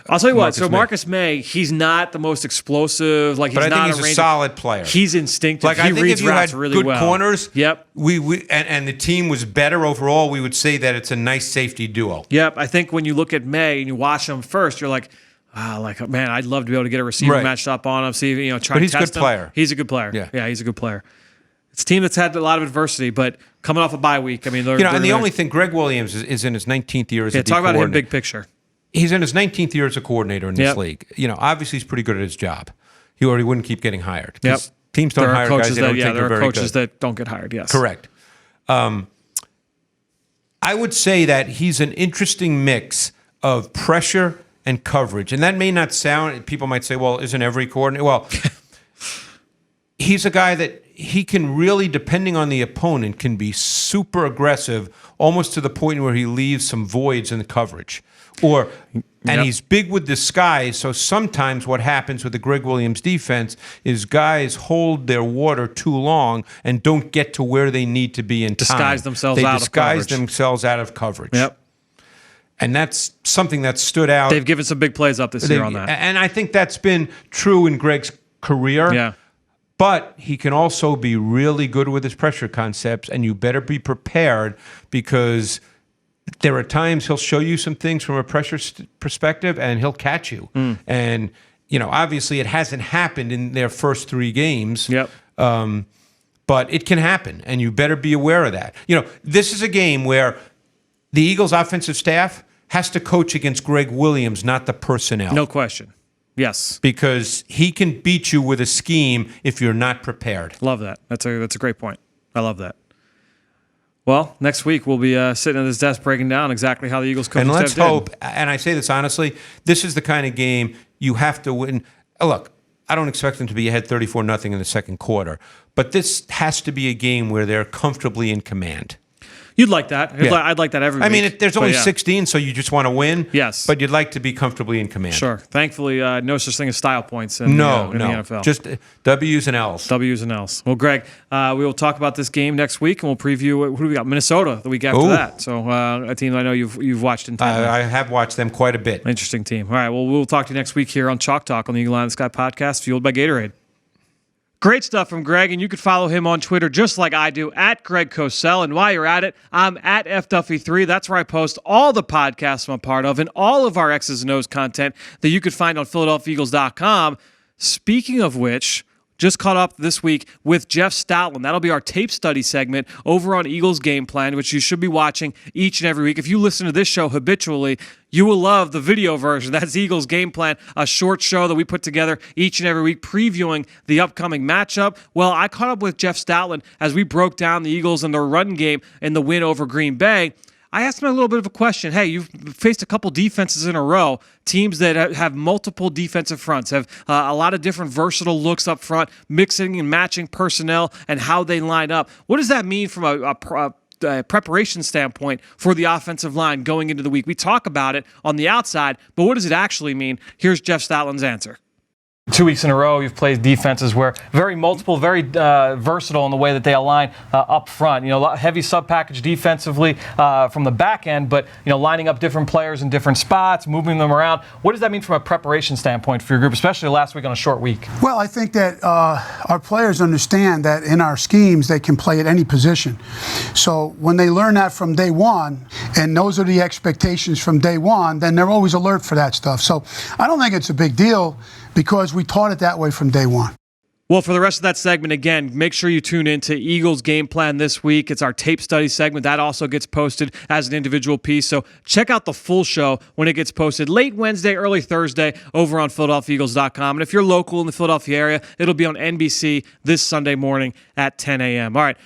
I'll tell you what. So Marcus May, he's not the most explosive. Like, but I think he's a solid player. He's instinctive. Like, I think if you had really good well. corners, yep. And the team was better overall, we would say that it's a nice safety duo. Yep. I think when you look at May and you watch him first, you're like, man, I'd love to be able to get a receiver matched up on him. See, try. But he's to test a good player. He's a good player. Yeah, he's a good player. It's a team that's had a lot of adversity, but coming off a bye week, I mean, and the only thing, Greg Williams is in his 19th year as a D talk about him big picture. He's in his 19th year as a coordinator in this league. Obviously he's pretty good at his job. He already wouldn't keep getting hired. Yep. Teams don't hire guys they don't think are very good. There are coaches that don't get hired, yes. Correct. I would say that he's an interesting mix of pressure and coverage. And that may not sound, people might say, well, isn't every coordinator? Well, he's a guy that he can really, depending on the opponent, can be super aggressive, almost to the point where he leaves some voids in the coverage. And he's big with disguise, so sometimes what happens with the Greg Williams defense is guys hold their water too long and don't get to where they need to be in time. Disguise themselves out of coverage. Yep. And that's something that stood out. They've given some big plays up this year on that. And I think that's been true in Greg's career. Yeah. But he can also be really good with his pressure concepts, and you better be prepared because there are times he'll show you some things from a pressure perspective, and he'll catch you. And, obviously it hasn't happened in their first 3 games. Yep. But it can happen, and you better be aware of that. This is a game where the Eagles' offensive staff has to coach against Greg Williams, not the personnel. No question. Yes. Because he can beat you with a scheme if you're not prepared. Love that. That's a great point. I love that. Well, next week we'll be sitting at this desk breaking down exactly how the Eagles coaching staff did. And let's hope, and I say this honestly, this is the kind of game you have to win. Look, I don't expect them to be ahead 34-0 in the second quarter, but this has to be a game where they're comfortably in command. You'd like that. I'd like that every week. I mean, there's only 16, so you just want to win. Yes. But you'd like to be comfortably in command. Sure. Thankfully, no such thing as style points in the NFL. Just W's and L's. W's and L's. Well, Greg, we will talk about this game next week, and we'll preview, who do we got? Minnesota the week after that. So a team I know you've watched in time. I have watched them quite a bit. Interesting team. All right, well, we'll talk to you next week here on Chalk Talk on the Eagle Eye in the Sky podcast, fueled by Gatorade. Great stuff from Greg, and you can follow him on Twitter just like I do, at Greg Cosell. And while you're at it, I'm at FDuffy3. That's where I post all the podcasts I'm a part of and all of our X's and O's content that you could find on PhiladelphiaEagles.com. Speaking of which, just caught up this week with Jeff Stoutland. That'll be our tape study segment over on Eagles Game Plan, which you should be watching each and every week. If you listen to this show habitually, you will love the video version. That's Eagles Game Plan, a short show that we put together each and every week previewing the upcoming matchup. Well, I caught up with Jeff Stoutland as we broke down the Eagles and their run game and the win over Green Bay. I asked him a little bit of a question. Hey, you've faced a couple defenses in a row, teams that have multiple defensive fronts, have a lot of different versatile looks up front, mixing and matching personnel and how they line up. What does that mean from a preparation standpoint for the offensive line going into the week? We talk about it on the outside, but what does it actually mean? Here's Jeff Stoutland's answer. 2 weeks in a row, you've played defenses where very multiple, very versatile in the way that they align up front. Heavy sub-package defensively from the back end, but lining up different players in different spots, moving them around. What does that mean from a preparation standpoint for your group, especially last week on a short week? Well, I think that our players understand that in our schemes they can play at any position. So when they learn that from day one, and those are the expectations from day one, then they're always alert for that stuff. So I don't think it's a big deal, because we taught it that way from day one. Well, for the rest of that segment, again, make sure you tune in to Eagles Game Plan this week. It's our tape study segment. That also gets posted as an individual piece. So check out the full show when it gets posted late Wednesday, early Thursday over on PhiladelphiaEagles.com. And if you're local in the Philadelphia area, it'll be on NBC this Sunday morning at 10 a.m. All right.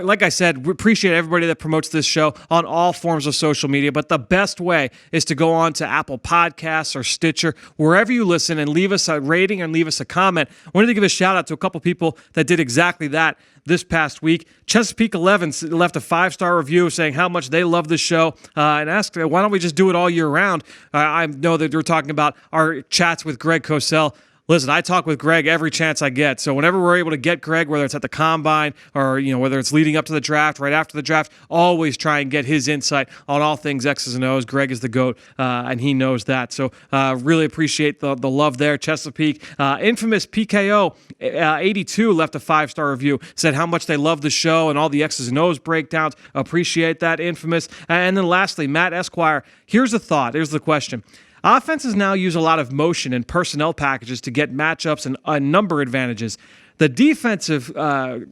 Like I said, we appreciate everybody that promotes this show on all forms of social media. But the best way is to go on to Apple Podcasts or Stitcher, wherever you listen, and leave us a rating and leave us a comment. I wanted to give a shout out to a couple people that did exactly that this past week. Chesapeake 11 left a 5-star review saying how much they love the show and asked, why don't we just do it all year round? I know that you're talking about our chats with Greg Cosell Listen, I talk with Greg every chance I get. So whenever we're able to get Greg, whether it's at the combine or whether it's leading up to the draft, right after the draft, always try and get his insight on all things X's and O's. Greg is the GOAT, and he knows that. So really appreciate the love there. Chesapeake, infamous PKO 82 left a 5-star review. Said how much they love the show and all the X's and O's breakdowns. Appreciate that, infamous. And then lastly, Matt Esquire. Here's a thought. Here's the question. Offenses now use a lot of motion and personnel packages to get matchups and a number advantages. The defensive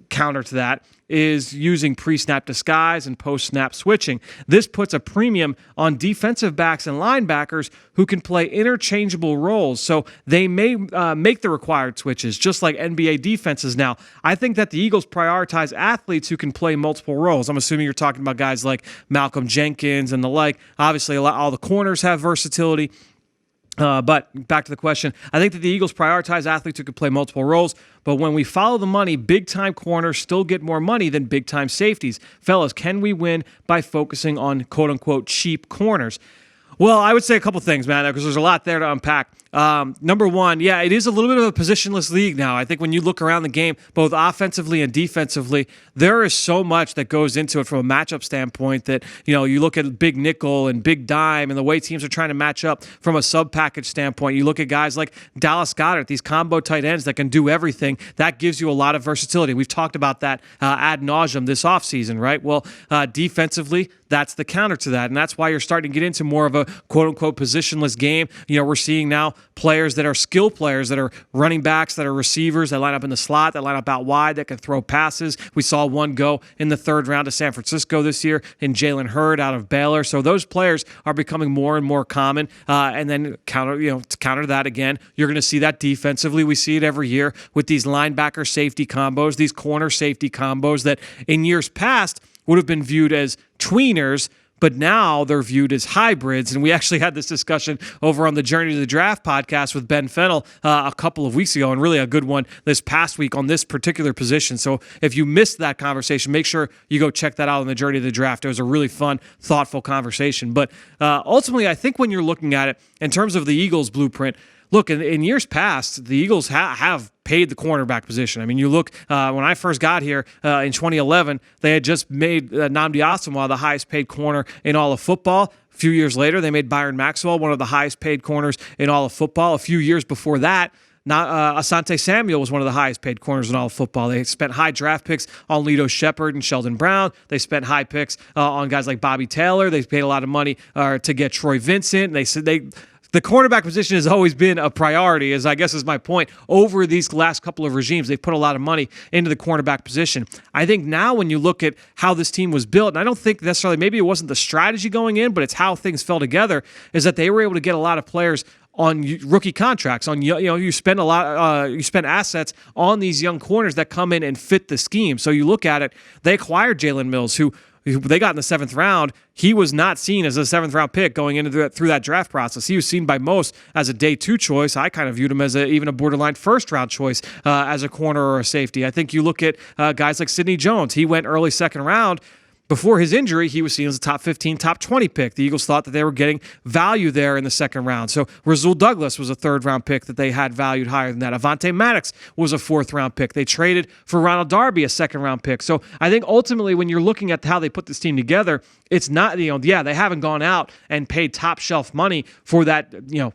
counter to that is using pre-snap disguise and post-snap switching. This puts a premium on defensive backs and linebackers who can play interchangeable roles, so they may make the required switches, just like NBA defenses now. I think that the Eagles prioritize athletes who can play multiple roles. I'm assuming you're talking about guys like Malcolm Jenkins and the like. Obviously, all the corners have versatility. But back to the question, I think that the Eagles prioritize athletes who can play multiple roles, but when we follow the money, big-time corners still get more money than big-time safeties. Fellas, can we win by focusing on quote-unquote cheap corners? Well, I would say a couple things, man, because there's a lot there to unpack. Number one, yeah, it is a little bit of a positionless league now. I think when you look around the game, both offensively and defensively, there is so much that goes into it from a matchup standpoint that, you look at big nickel and big dime and the way teams are trying to match up from a sub-package standpoint. You look at guys like Dallas Goedert, these combo tight ends that can do everything. That gives you a lot of versatility. We've talked about that ad nauseum this offseason, right? Well, defensively, that's the counter to that, and that's why you're starting to get into more of a quote-unquote positionless game. We're seeing now players that are skill players, that are running backs, that are receivers, that line up in the slot, that line up out wide, that can throw passes. We saw one go in the 3rd round to San Francisco this year in Jalen Hurd out of Baylor. So those players are becoming more and more common. And then to counter that again, you're going to see that defensively. We see it every year with these linebacker safety combos, these corner safety combos that in years past would have been viewed as tweeners, but now they're viewed as hybrids. And we actually had this discussion over on the Journey to the Draft podcast with Ben Fennell a couple of weeks ago, and really a good one this past week on this particular position. So if you missed that conversation, make sure you go check that out on the Journey to the Draft. It was a really fun, thoughtful conversation. But ultimately, I think when you're looking at it in terms of the Eagles' blueprint, look, in years past, the Eagles have paid the cornerback position. I mean, you look, when I first got here in 2011, they had just made Nnamdi Asomugha the highest paid corner in all of football. A few years later, they made Byron Maxwell one of the highest paid corners in all of football. A few years before that, Asante Samuel was one of the highest paid corners in all of football. They spent high draft picks on Lito Shepherd and Sheldon Brown. They spent high picks on guys like Bobby Taylor. They paid a lot of money to get Troy Vincent. The cornerback position has always been a priority, I guess is my point. Over these last couple of regimes, they've put a lot of money into the cornerback position. I think now when you look at how this team was built, and I don't think necessarily, maybe it wasn't the strategy going in, but it's how things fell together, is that they were able to get a lot of players on rookie contracts. You spend a lot, you spend assets on these young corners that come in and fit the scheme. So you look at it, they acquired Jalen Mills, who they got in the 7th round. He was not seen as a 7th round pick going into through that draft process. He was seen by most as a day 2 choice. I kind of viewed him as even a borderline 1st round choice as a corner or a safety. I think you look at guys like Sidney Jones. He went early 2nd round. Before his injury, he was seen as a top 15, top 20 pick. The Eagles thought that they were getting value there in the 2nd round. So Rasul Douglas was a 3rd round pick that they had valued higher than that. Avonte Maddox was a 4th round pick. They traded for Ronald Darby, a 2nd round pick. So I think ultimately when you're looking at how they put this team together, it's not, they haven't gone out and paid top shelf money for that,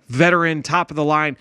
veteran top of the line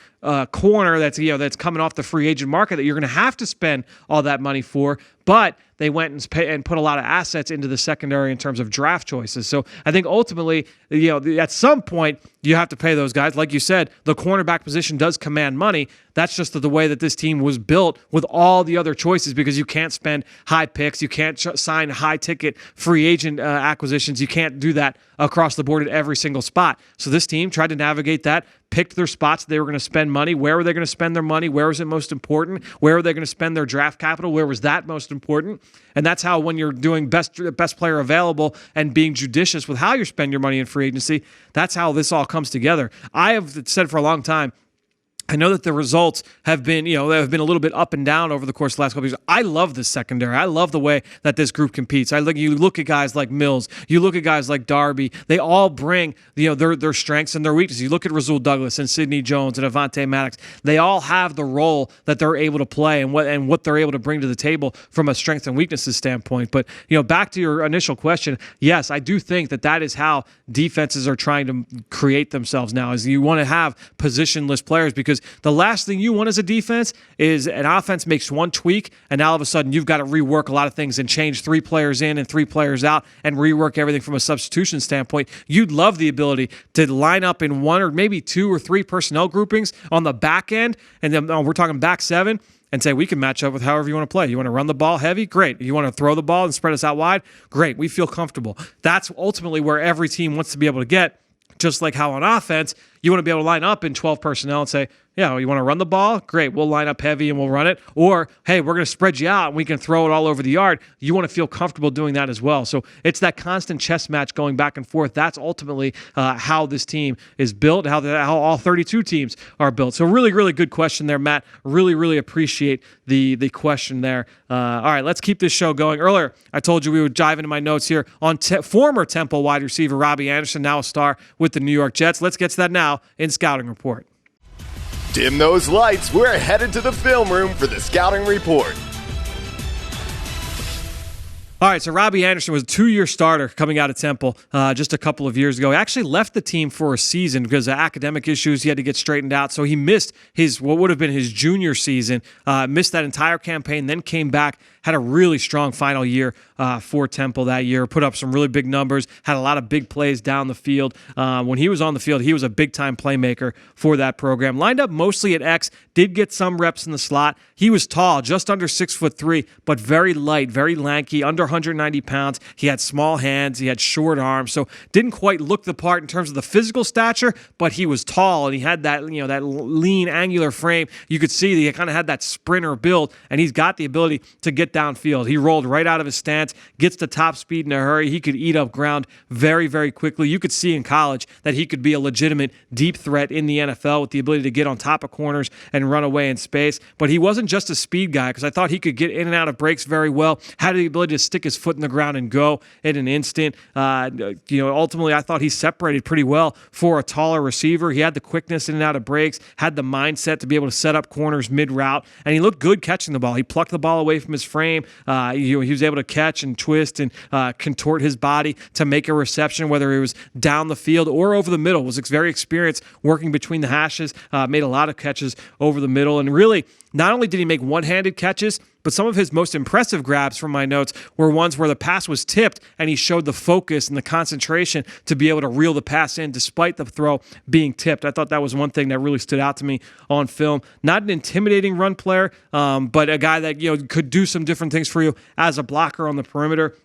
corner that's coming off the free agent market that you're going to have to spend all that money for. But they went and put a lot of assets into the secondary in terms of draft choices. So I think ultimately, at some point, you have to pay those guys. Like you said, the cornerback position does command money. That's just the way that this team was built with all the other choices, because you can't spend high picks. You can't sign high-ticket free agent acquisitions. You can't do that across the board at every single spot. So this team tried to navigate that, picked their spots they were going to spend money. Where were they going to spend their money? Where was it most important? Where were they going to spend their draft capital? Where was that most important? And that's how, when you're doing best player available and being judicious with how you spend your money in free agency, that's how this all comes together. I have said for a long time, I know that the results have been, have been a little bit up and down over the course of the last couple of years. I love this secondary. I love the way that this group competes. You look at guys like Mills, you look at guys like Darby. They all bring, their strengths and their weaknesses. You look at Rasul Douglas and Sidney Jones and Avonte Maddox. They all have the role that they're able to play and what they're able to bring to the table from a strengths and weaknesses standpoint. But back to your initial question, yes, I do think that is how defenses are trying to create themselves now. Is you want to have positionless players, because the last thing you want as a defense is an offense makes one tweak and now all of a sudden you've got to rework a lot of things and change 3 players in and 3 players out and rework everything from a substitution standpoint. You'd love the ability to line up in 1 or maybe 2 or 3 personnel groupings on the back end, and then we're talking back 7, and say we can match up with however you want to play. You want to run the ball heavy? Great. You want to throw the ball and spread us out wide? Great. We feel comfortable. That's ultimately where every team wants to be able to get. Just like how on offense, you want to be able to line up in 12 personnel and say, yeah, you want to run the ball? Great, we'll line up heavy and we'll run it. Or, hey, we're going to spread you out and we can throw it all over the yard. You want to feel comfortable doing that as well. So it's that constant chess match going back and forth. That's ultimately how this team is built, how all 32 teams are built. So really, really good question there, Matt. Really, really appreciate the question there. All right, let's keep this show going. Earlier, I told you we would dive into my notes here on former Temple wide receiver Robbie Anderson, now a star with the New York Jets. Let's get to that now in Scouting Report. Dim those lights. We're headed to the film room for the Scouting Report. All right, so Robbie Anderson was a 2-year starter coming out of Temple just a couple of years ago. He actually left the team for a season because of academic issues. He had to get straightened out, so he missed what would have been his junior season, missed that entire campaign, then came back, had a really strong final year for Temple that year, put up some really big numbers, had a lot of big plays down the field. When he was on the field, he was a big-time playmaker for that program. Lined up mostly at X, did get some reps in the slot. He was tall, just under 6'3", but very light, very lanky, under 190 pounds. He had small hands, he had short arms, so didn't quite look the part in terms of the physical stature, but he was tall and he had that, that lean, angular frame. You could see that he kind of had that sprinter build, and he's got the ability to get downfield. He rolled right out of his stance, gets to top speed in a hurry. He could eat up ground very, very quickly. You could see in college that he could be a legitimate deep threat in the NFL with the ability to get on top of corners and run away in space. But he wasn't just a speed guy, because I thought he could get in and out of breaks very well, had the ability to stick his foot in the ground and go in an instant. Ultimately, I thought he separated pretty well for a taller receiver. He had the quickness in and out of breaks, had the mindset to be able to set up corners mid-route, and he looked good catching the ball. He plucked the ball away from his frame. He was able to catch and twist and contort his body to make a reception, whether it was down the field or over the middle. Was very experienced working between the hashes, made a lot of catches over the middle, and really, not only did he make one-handed catches, but some of his most impressive grabs from my notes were ones where the pass was tipped and he showed the focus and the concentration to be able to reel the pass in despite the throw being tipped. I thought that was one thing that really stood out to me on film. Not an intimidating run player, but a guy that could do some different things for you as a blocker on the perimeter.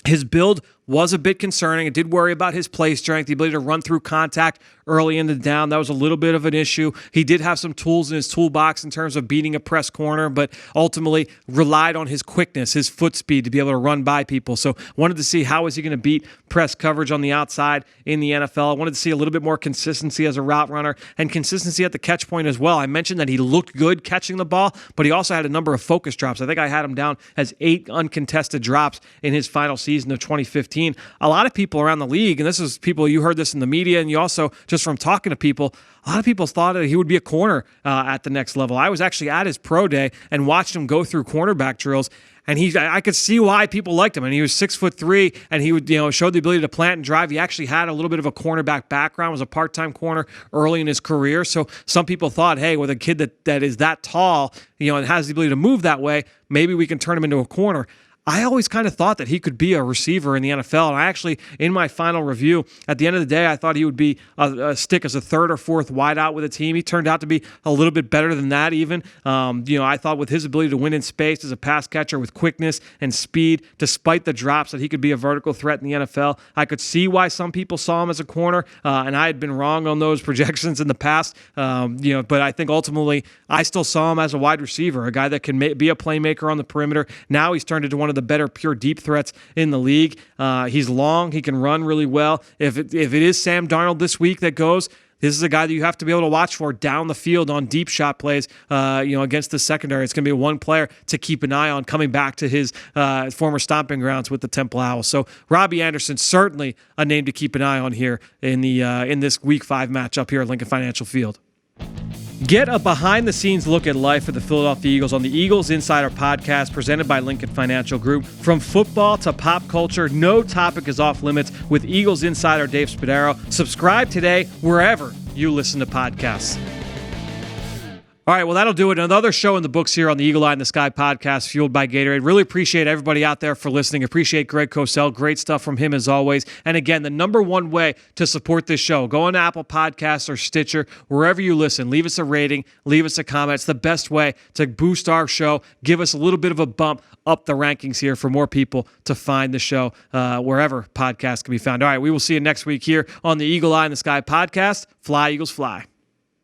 His build was a bit concerning. It did worry about his play strength, the ability to run through contact early in the down. That was a little bit of an issue. He did have some tools in his toolbox in terms of beating a press corner, but ultimately relied on his quickness, his foot speed to be able to run by people. So wanted to see how is he going to beat press coverage on the outside in the NFL. I wanted to see a little bit more consistency as a route runner and consistency at the catch point as well. I mentioned that he looked good catching the ball, but he also had a number of focus drops. I think I had him down as 8 uncontested drops in his final season of 2015. A lot of people around the league, and this is people, you heard this in the media, and you also, just from talking to people, a lot of people thought that he would be a corner at the next level. I was actually at his pro day and watched him go through cornerback drills, and I could see why people liked him. And he was 6'3", and he would, showed the ability to plant and drive. He actually had a little bit of a cornerback background, was a part-time corner early in his career. So some people thought, hey, with a kid that is that tall, and has the ability to move that way, maybe we can turn him into a corner. I always kind of thought that he could be a receiver in the NFL. And I actually, in my final review, at the end of the day, I thought he would be a stick as a 3rd or 4th wideout with a team. He turned out to be a little bit better than that even. I thought with his ability to win in space as a pass catcher with quickness and speed, despite the drops, that he could be a vertical threat in the NFL. I could see why some people saw him as a corner, and I had been wrong on those projections in the past. But I think ultimately I still saw him as a wide receiver, a guy that can be a playmaker on the perimeter. Now he's turned into one of the better pure deep threats in the league. He's long. He can run really well. If it is Sam Darnold this week that goes, This is a guy that you have to be able to watch for down the field on deep shot plays, against the secondary. It's going to be one player to keep an eye on coming back to his former stomping grounds with the Temple Owls. So Robbie Anderson, certainly a name to keep an eye on here in this Week 5 matchup here at Lincoln Financial Field. Get a behind-the-scenes look at life for the Philadelphia Eagles on the Eagles Insider podcast presented by Lincoln Financial Group. From football to pop culture, no topic is off limits with Eagles Insider Dave Spadaro. Subscribe today wherever you listen to podcasts. All right, well, that'll do it. Another show in the books here on the Eagle Eye in the Sky podcast, fueled by Gatorade. Really appreciate everybody out there for listening. Appreciate Greg Cosell. Great stuff from him as always. And again, the number one way to support this show, go on Apple Podcasts or Stitcher, wherever you listen. Leave us a rating. Leave us a comment. It's the best way to boost our show. Give us a little bit of a bump up the rankings here for more people to find the show wherever podcasts can be found. All right, we will see you next week here on the Eagle Eye in the Sky podcast. Fly, Eagles, fly.